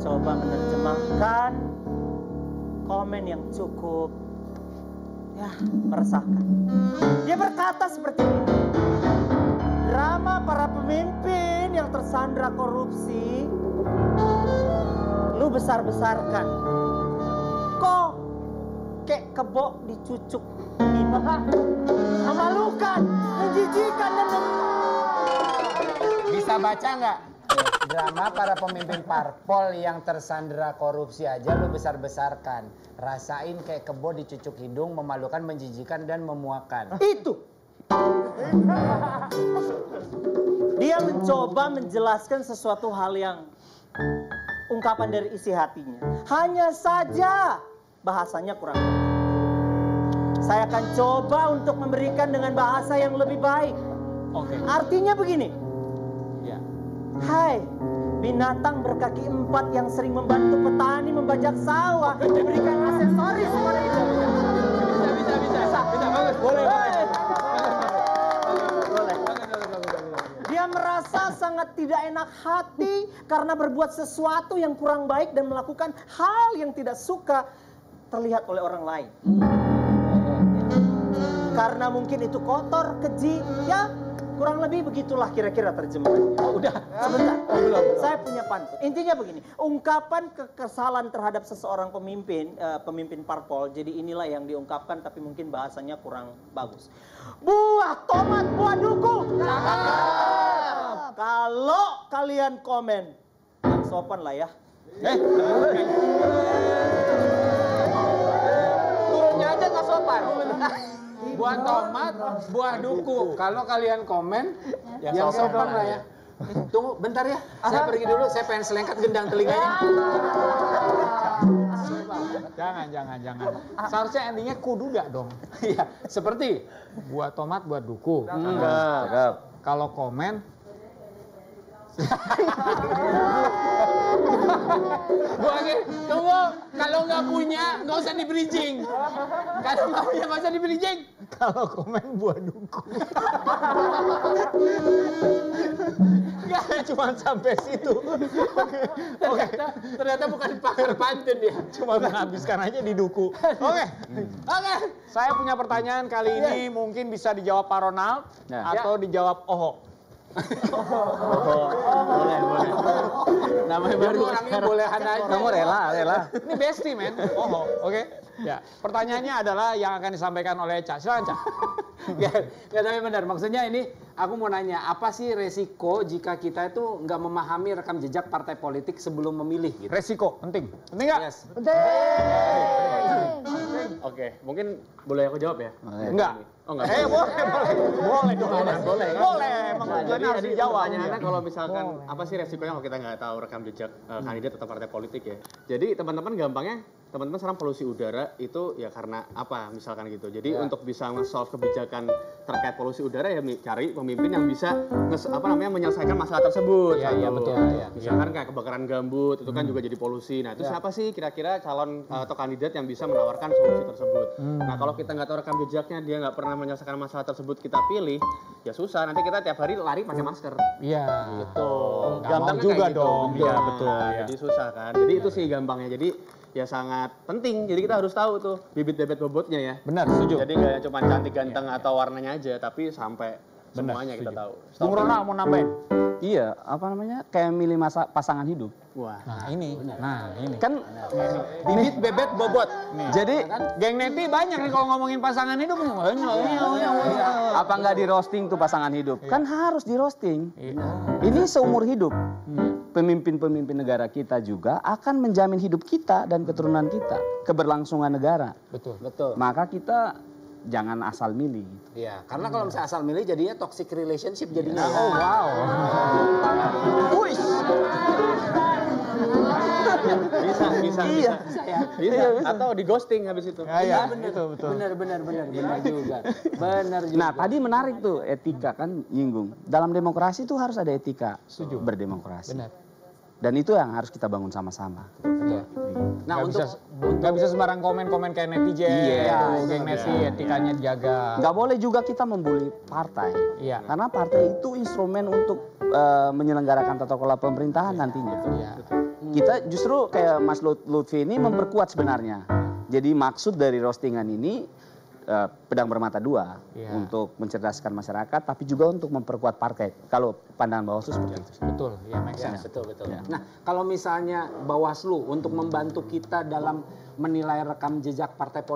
Coba menerjemahkan komen yang cukup meresahkan. Dia berkata seperti ini. Drama para pemimpin yang tersandra korupsi lu besar-besarkan. Kok kayak kebo dicucuk ini. Memalukan, menjijikan dan Bisa baca nggak? Drama para pemimpin parpol yang tersandera korupsi aja lu besar-besarkan. Rasain kayak kebo dicucuk hidung, memalukan, menjijikan, dan memuakan. Itu. Dia mencoba menjelaskan sesuatu hal yang ungkapan dari isi hatinya. Hanya saja bahasanya kurang baik. Saya akan coba untuk memberikan dengan bahasa yang lebih baik. Artinya begini. Hai, binatang berkaki 4 yang sering membantu petani membajak sawah, diberikan aksesoris kepada itu. Bisa, bagus. Boleh. Dia merasa sangat tidak enak hati karena berbuat sesuatu yang kurang baik dan melakukan hal yang tidak suka terlihat oleh orang lain. Karena mungkin itu kotor, keji, ya. Kurang lebih begitulah kira-kira terjemahannya. Udah. Sebentar. Belum. Saya punya pantun. Intinya begini, ungkapan kekesalan terhadap seseorang pemimpin, pemimpin parpol, jadi inilah yang diungkapkan tapi mungkin bahasanya kurang bagus. Buah tomat, buah duku. Kalau kalian komen, yang sopan lah ya. Turunnya aja nggak sopan. buah tomat, buah duku. Kalau kalian komen, yang sopan lah ya. Tunggu bentar ya, saya pergi dulu, saya pengen selengkat gendang telinganya. Jangan. Seharusnya endingnya kududa dong. Iya, seperti buah tomat, buah duku. Kalau komen, tunggu, kalau nggak punya, nggak usah di bridging. Kalau nggak punya, nggak usah di bridging. Kalau komen buah duku. Nggak, cuma sampai situ. Oke. Ternyata bukan pakar pantun ya. Cuma menghabiskan aja di duku. Oke. Saya punya pertanyaan kali ini mungkin bisa dijawab Pak Ronald atau dijawab Oho. Boleh. Namanya baru orangnya bolehan aja. Kamu rela. Ini bestie, men. Oke. Ya, pertanyaannya adalah yang akan disampaikan oleh Cak. Silakan, Cak. Nggak, tapi benar. Maksudnya ini aku mau nanya, apa sih resiko jika kita itu nggak memahami rekam jejak partai politik sebelum memilih? Gitu? Resiko, penting. Penting nggak? Yes. Oke, mungkin boleh aku jawab ya? Enggak. Oh enggak. Boleh dong. Boleh. Emang tujuannya harus dijawab. Pertanyaannya kalau misalkan apa sih resikonya kalau kita nggak tahu rekam jejak kandidat atau partai politik ya? Jadi teman-teman gampangnya, teman-teman sekarang polusi udara itu ya karena apa misalkan gitu. Jadi untuk bisa nge-solve kebijakan terkait polusi udara ya cari pemimpin yang bisa menyelesaikan masalah tersebut. Iya betul. Misalkan kayak kebakaran gambut itu kan juga jadi polusi. Nah itu siapa sih kira-kira calon atau kandidat yang bisa menawarkan solusi tersebut? Nah kalau kita nggak tahu rekam jejaknya, dia nggak pernah menyelesaikan masalah tersebut, kita pilih, ya susah. Nanti kita tiap hari lari pakai masker. Iya. Gitu. Gampang juga gitu dong. Iya betul. Jadi susah kan. Jadi itu sih gampangnya. Jadi ya sangat penting. Jadi kita harus tahu tuh bibit-bibit bobotnya ya. Benar, setuju. Jadi nggak cuma cantik ganteng atau warnanya aja, tapi sampai semuanya kita tahu. Bung Ronald mau nambahin? Iya, kayak milih pasangan hidup. Wah. Nah ini. Kan bibit bebet bobot. Jadi geng neti banyak nih kalau ngomongin pasangan hidup. Apa nggak di roasting tuh pasangan hidup? Kan harus di roasting. Ini seumur hidup. Pemimpin-pemimpin negara kita juga akan menjamin hidup kita dan keturunan kita, keberlangsungan negara. Betul. Maka kita jangan asal milih. Iya, karena kalau misalnya asal milih jadinya toxic relationship jadinya. Oh wow. Bisa. Atau di ghosting habis itu. Iya, benar juga. Nah, tadi menarik tuh etika kan nyinggung. Dalam demokrasi itu harus ada etika. Setuju. Berdemokrasi. Benar. Dan itu yang harus kita bangun sama-sama. Iya. Nah, nggak bisa sembarang komen kayak netizen. Geng neti etikanya dijaga. Nggak boleh juga kita membuli partai. Iya. Karena partai itu instrumen untuk menyelenggarakan tata kelola pemerintahan nantinya. Iya. Kita justru kayak Mas Lutfi ini memperkuat sebenarnya. Jadi maksud dari roastingan ini pedang bermata dua untuk mencerdaskan masyarakat, tapi juga untuk memperkuat partai. Kalau pandangan Bawaslu seperti itu. Betul, ya make sense. Betul. Nah, kalau misalnya Bawaslu untuk membantu kita dalam menilai rekam jejak partai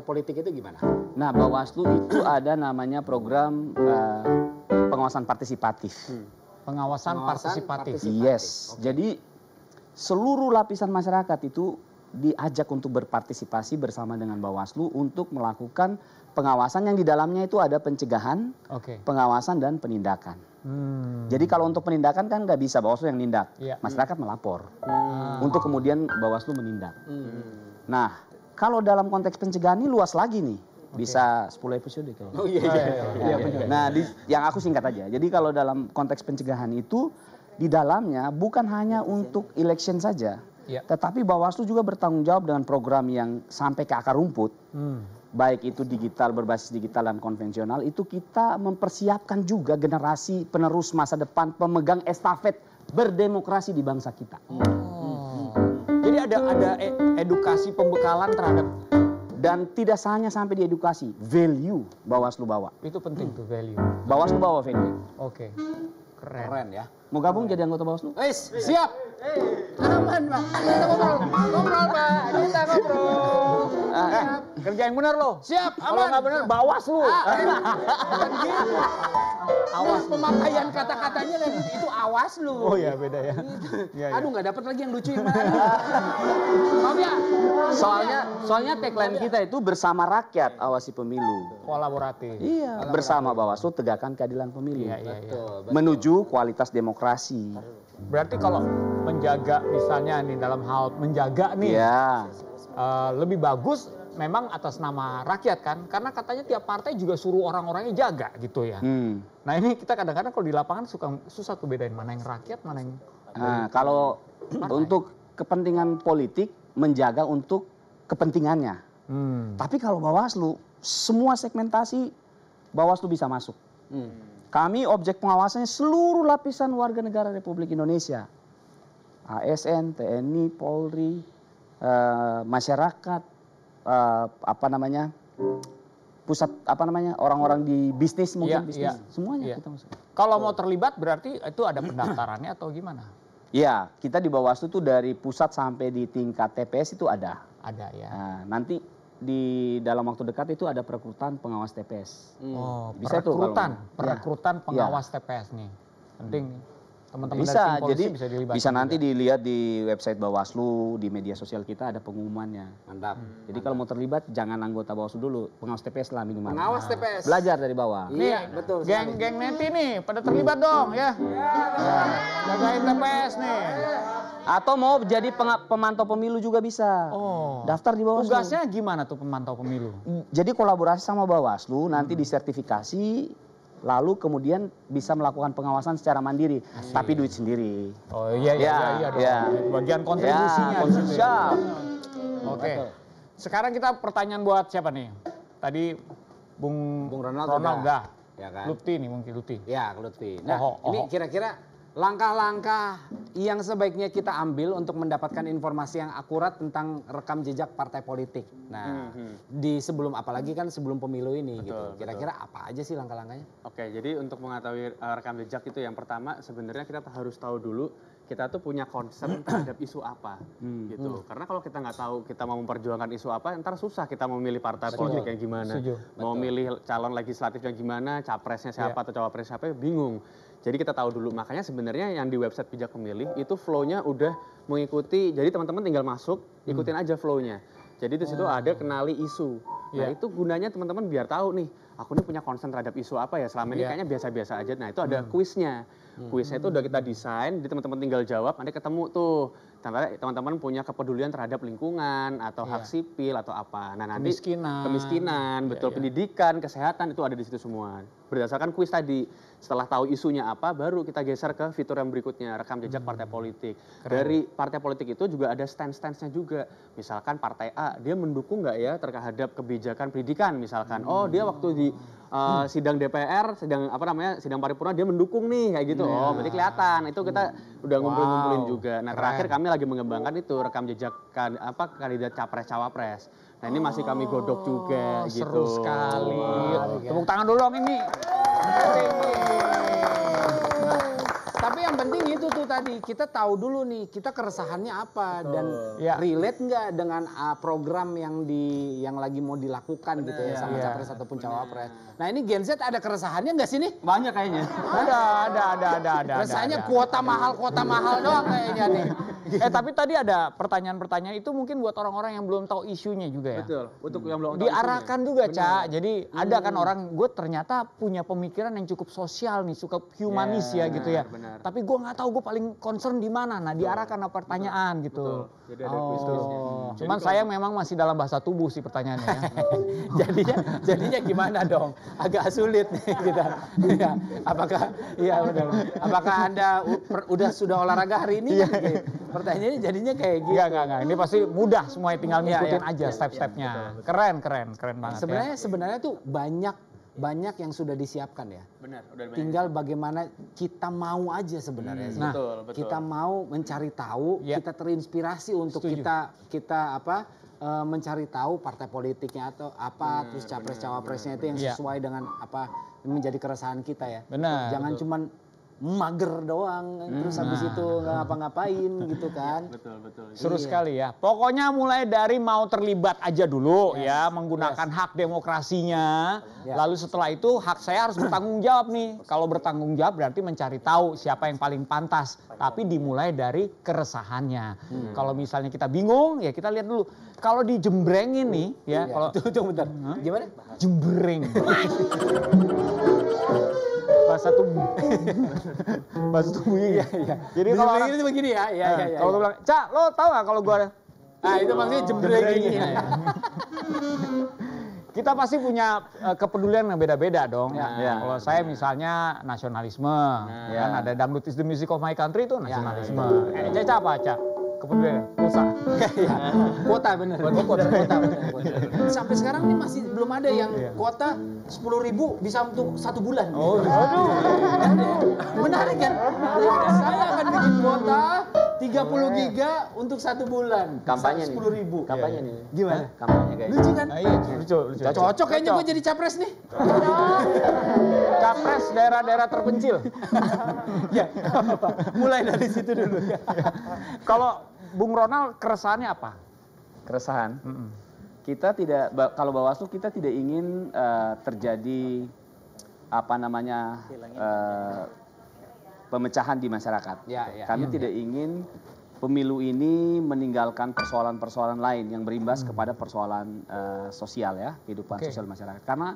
politik itu gimana? Nah, Bawaslu itu ada namanya program pengawasan partisipatif. Pengawasan partisipatif. Yes. Jadi seluruh lapisan masyarakat itu diajak untuk berpartisipasi bersama dengan Bawaslu untuk melakukan pengawasan yang di dalamnya itu ada pencegahan, pengawasan dan penindakan. Jadi kalau untuk penindakan kan nggak bisa Bawaslu yang nindak, masyarakat melapor untuk kemudian Bawaslu menindak. Nah, kalau dalam konteks pencegahan ini luas lagi nih, bisa 10 episode kayaknya. Oh iya. Nah, yang aku singkat aja. Jadi kalau dalam konteks pencegahan itu di dalamnya bukan hanya untuk election saja. Tetapi Bawaslu juga bertanggung jawab dengan program yang sampai ke akar rumput, baik itu digital, berbasis digital dan konvensional, itu kita mempersiapkan juga generasi penerus masa depan, pemegang estafet berdemokrasi di bangsa kita. Jadi ada edukasi pembekalan terhadap, dan tidak hanya sampai di edukasi, value Bawaslu bawa. Itu penting tuh value. Bawaslu bawa value. Oke. Keren ya. Mau gabung jadi anggota Bawaslu? Siap. Aman, Pak. Kita ngobrol, Pak. Kita ngobrol. Kerja yang benar lo. Siap, Kalau nggak benar, bawas lu. Bukan gitu. Awas pemakaian kata-katanya kan itu awas lu. Oh iya, beda ya. Aduh, nggak dapat lagi yang lucu yang mana. Maaf ya. Soalnya tagline kita itu bersama rakyat awasi pemilu. Kolaboratif. Iya, bersama Bawaslu tegakkan keadilan pemilu. Iya. Menuju kualitas demokrasi. Berarti kalau menjaga misalnya nih dalam hal menjaga nih, lebih bagus memang atas nama rakyat kan, karena katanya tiap partai juga suruh orang-orangnya jaga gitu ya. Nah ini kita kadang-kadang kalau di lapangan susah tuh bedain mana yang rakyat, mana yang. Kalau untuk kepentingan politik menjaga untuk kepentingannya. Tapi kalau Bawaslu semua segmentasi Bawaslu bisa masuk. Kami objek pengawasannya seluruh lapisan warga negara Republik Indonesia. ASN, TNI, Polri, masyarakat, pusat orang-orang di bisnis mungkin bisnis, semuanya kita masuk. Kalau mau terlibat berarti itu ada pendaftarannya atau gimana? Ya, kita di Bawaslu tuh dari pusat sampai di tingkat TPS itu ada. Ada ya. Nah, nanti di dalam waktu dekat itu ada perekrutan pengawas TPS. Oh, bisa perekrutan pengawas TPS nih. Penting nih. Teman-teman bisa, dari tim polisi jadi bisa dilibatkan bisa nanti juga. dilihat di website Bawaslu, di media sosial kita ada pengumumannya. Mantap. Jadi kalau mau terlibat jangan anggota Bawaslu dulu, pengawas TPS lah minimal. Pengawas TPS. Belajar dari bawah. Iya, betul. Geng neti nih, pada terlibat dong ya. Jagain TPS nih. Atau mau jadi pemantau pemilu juga bisa. Daftar di Bawaslu. Tugasnya gimana tuh pemantau pemilu? Jadi kolaborasi sama Bawaslu, nanti disertifikasi, lalu kemudian bisa melakukan pengawasan secara mandiri, tapi duit sendiri. Oh iya dong. Bagian kontribusinya. Siap. Oke. Sekarang kita pertanyaan buat siapa nih? Tadi Bung Ronald udah. Ya kan? Lutfi nih mungkin Lutfi. Ya, Lutfi. Nah, ini kira-kira langkah-langkah yang sebaiknya kita ambil untuk mendapatkan informasi yang akurat tentang rekam jejak partai politik. Nah, di sebelum apalagi kan sebelum pemilu ini gitu. Kira-kira apa aja sih langkah-langkahnya? Oke, jadi untuk mengetahui rekam jejak itu yang pertama sebenarnya kita harus tahu dulu kita tuh punya concern terhadap isu apa gitu. Karena kalau kita nggak tahu kita mau memperjuangkan isu apa, ntar susah kita memilih partai politik yang gimana. Mau milih calon legislatif yang gimana, capresnya siapa atau cawapres siapa, bingung. Jadi kita tahu dulu, makanya sebenarnya yang di website Bijak Pemilih itu flow-nya udah mengikuti, jadi teman-teman tinggal masuk, ikutin aja flow-nya. Jadi di situ ada kenali isu. Nah itu gunanya teman-teman biar tahu nih, aku ini punya concern terhadap isu apa ya, selama ini kayaknya biasa-biasa aja. Nah itu ada kuisnya. Kuisnya itu udah kita desain, jadi teman-teman tinggal jawab, nanti ketemu tuh. Teman-teman punya kepedulian terhadap lingkungan atau hak sipil atau apa. Nah nanti kemiskinan, betul, pendidikan, kesehatan itu ada di situ semua. Berdasarkan kuis tadi, setelah tahu isunya apa, baru kita geser ke fitur yang berikutnya, rekam jejak partai politik. Dari partai politik itu juga ada stance-nya juga. Misalkan partai A, dia mendukung nggak ya terhadap kebijakan pendidikan misalkan. Oh dia waktu di sidang DPR, sidang paripurna dia mendukung nih kayak gitu. Oh berarti kelihatan. Itu kita udah ngumpulin juga. Nah terakhir kami lagi mengembangkan itu rekam jejak kandidat capres cawapres. Nah ini masih kami godok juga gitu. Seru sekali. Tepuk tangan dulu dong ini. Tapi yang penting itu tuh tadi, kita tahu dulu nih, kita keresahannya apa dan relate nggak dengan program yang lagi mau dilakukan gitu ya sama capres ataupun cawapres. Nah ini Gen Z ada keresahannya nggak sih nih? Banyak kayaknya. Ada. Keresahannya kuota mahal doang kayaknya nih. Tapi tadi ada pertanyaan-pertanyaan itu mungkin buat orang-orang yang belum tahu isunya juga ya. Betul, untuk yang belum tahu diarahkan juga, Ca. Jadi ada kan orang, gue ternyata punya pemikiran yang cukup sosial nih, cukup humanis ya gitu ya. Benar. Tapi gue nggak tahu gue paling concern di mana. Nah diarahkan pertanyaan gitu. Jadi ada kuis-kuisnya. Cuman saya memang masih dalam bahasa tubuh sih pertanyaannya ya. jadinya gimana dong? Agak sulit nih kita. Ya, apakah Anda sudah olahraga hari ini? Pertanyaannya jadinya kayak gitu. Enggak. Ini pasti mudah semuanya, tinggal ngikutin aja step-stepnya. Keren banget. Sebenarnya tuh banyak yang sudah disiapkan ya. Benar, udah banyak. Tinggal bagaimana kita mau aja sebenarnya. Betul. Kita mau mencari tahu, kita terinspirasi untuk kita mencari tahu partai politiknya atau apa, terus capres cawapresnya itu yang sesuai dengan apa menjadi keresahan kita ya. Benar. Jangan cuman mager doang, terus habis itu nggak ngapa-ngapain gitu kan. Betul. Seru sekali ya. Pokoknya mulai dari mau terlibat aja dulu ya, menggunakan hak demokrasinya. Lalu setelah itu hak saya harus bertanggung jawab nih. Kalau bertanggung jawab berarti mencari tahu siapa yang paling pantas. Tapi dimulai dari keresahannya. Kalau misalnya kita bingung ya kita lihat dulu. Kalau dijembrengin nih ya. Kalau bentar. Gimana? Jembreng. Bahasa tubuh. Bahasa tubuh ya. Jadi kalau orang itu begini ya. Kalau gue bilang, "Cak, lo tahu nggak kalau gue itu maksudnya jembreng. Kita pasti punya kepedulian yang beda-beda dong. Kalau saya misalnya nasionalisme, kan ada Dangdut is the music of my country itu nasionalisme. Caca apa, Cak? Kepedulian, pulsa. Kuota bener. Kuota. Sampai sekarang ini masih belum ada yang kuota 10.000 bisa untuk 1 bulan. Oh, aduh. Menarik kan? Saya akan bikin kuota 30 giga untuk 1 bulan. Kampanye nih. 10.000. Kampanye nih. Gimana? Kampanye guys. Lucu kan? Iya, lucu. Cocok kayaknya gue jadi capres nih. Capres daerah-daerah terpencil. Ya, mulai dari situ dulu. Kalau Bung Ronald keresahannya apa? Keresahan? Kita tidak, kalau Bawaslu kita tidak ingin terjadi pemecahan di masyarakat. Kami tidak ingin pemilu ini meninggalkan persoalan-persoalan lain yang berimbas kepada persoalan sosial ya, kehidupan sosial masyarakat. Karena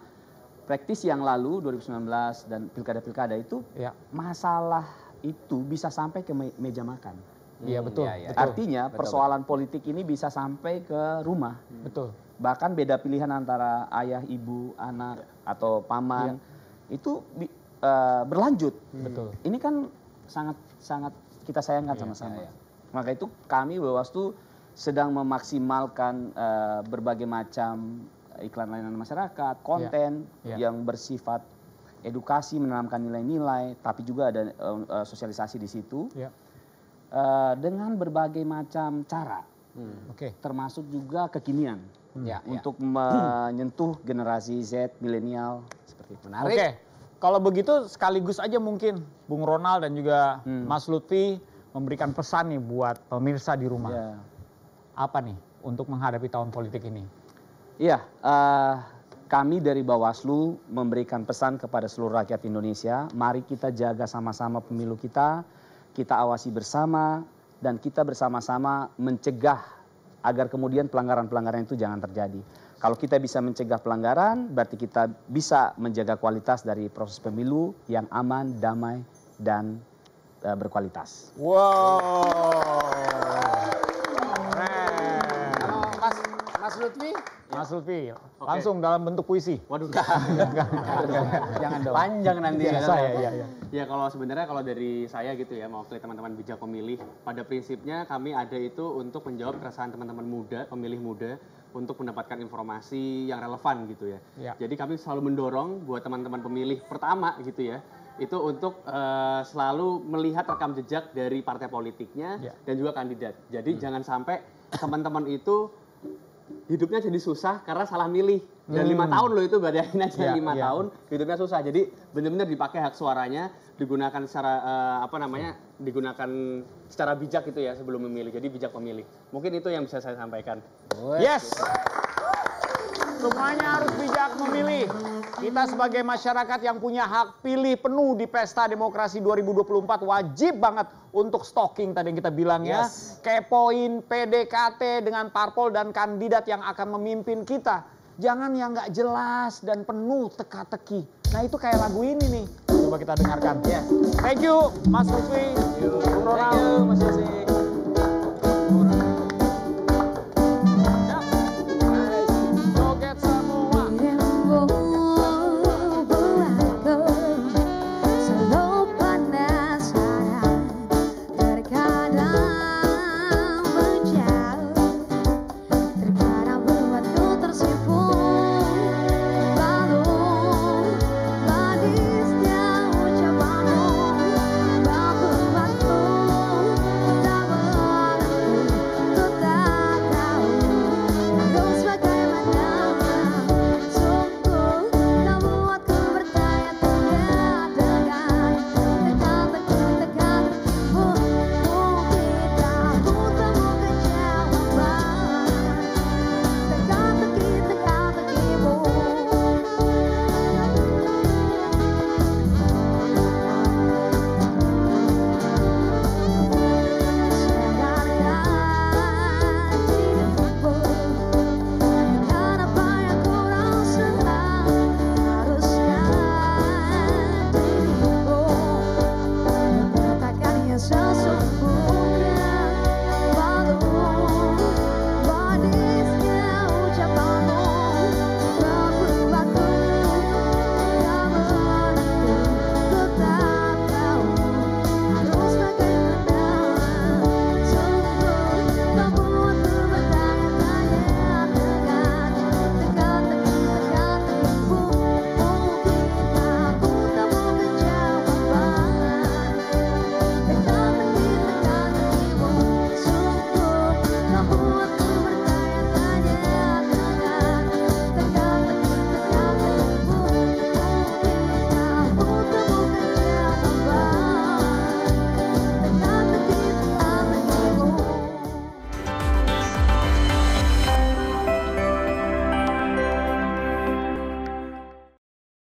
praktis yang lalu 2019 dan pilkada-pilkada itu masalah itu bisa sampai ke meja makan. Iya betul. Artinya persoalan politik ini bisa sampai ke rumah. Betul. Bahkan beda pilihan antara ayah, ibu, anak atau paman itu berlanjut. Betul. Ini kan sangat kita sayangkan sama-sama. Maka itu kami Bawaslu sedang memaksimalkan berbagai macam iklan layanan masyarakat, konten yang bersifat edukasi, menanamkan nilai-nilai, tapi juga ada sosialisasi di situ. Dengan berbagai macam cara, termasuk juga kekinian untuk menyentuh generasi Z, milenial seperti itu. Oke, kalau begitu sekaligus aja mungkin Bung Ronald dan juga Mas Lutfi memberikan pesan nih buat pemirsa di rumah. Apa nih untuk menghadapi tahun politik ini? Iya, kami dari Bawaslu memberikan pesan kepada seluruh rakyat Indonesia. Mari kita jaga sama-sama pemilu kita awasi bersama, dan kita bersama-sama mencegah agar kemudian pelanggaran-pelanggaran itu jangan terjadi. Kalau kita bisa mencegah pelanggaran, berarti kita bisa menjaga kualitas dari proses pemilu yang aman, damai, dan berkualitas. Wow. Mas Lutfi? Mas Lutfi, langsung dalam bentuk puisi. Waduh. Jangan dong. Panjang nanti. Ya, kalau sebenarnya kalau dari saya gitu ya, mewakili teman-teman bijak pemilih, pada prinsipnya kami ada itu untuk menjawab keresahan teman-teman muda, pemilih muda, untuk mendapatkan informasi yang relevan gitu ya. Jadi kami selalu mendorong buat teman-teman pemilih pertama gitu ya, itu untuk selalu melihat rekam jejak dari partai politiknya dan juga kandidat. Jadi jangan sampai teman-teman itu hidupnya jadi susah karena salah milih. Dan 5 tahun loh itu, bayangin aja 5 tahun hidupnya susah. Jadi benar-benar dipakai hak suaranya, digunakan secara digunakan secara bijak gitu ya sebelum memilih. Jadi bijak memilih. Mungkin itu yang bisa saya sampaikan. Yes. Semuanya harus bijak memilih. Kita sebagai masyarakat yang punya hak pilih penuh di Pesta Demokrasi 2024 wajib banget untuk stalking tadi yang kita bilang ya. Kepoin PDKT dengan parpol dan kandidat yang akan memimpin kita. Jangan yang nggak jelas dan penuh teka-teki. Nah itu kayak lagu ini nih. Coba kita dengarkan. Thank you Mas Lutfi. Thank you Mas Yosi.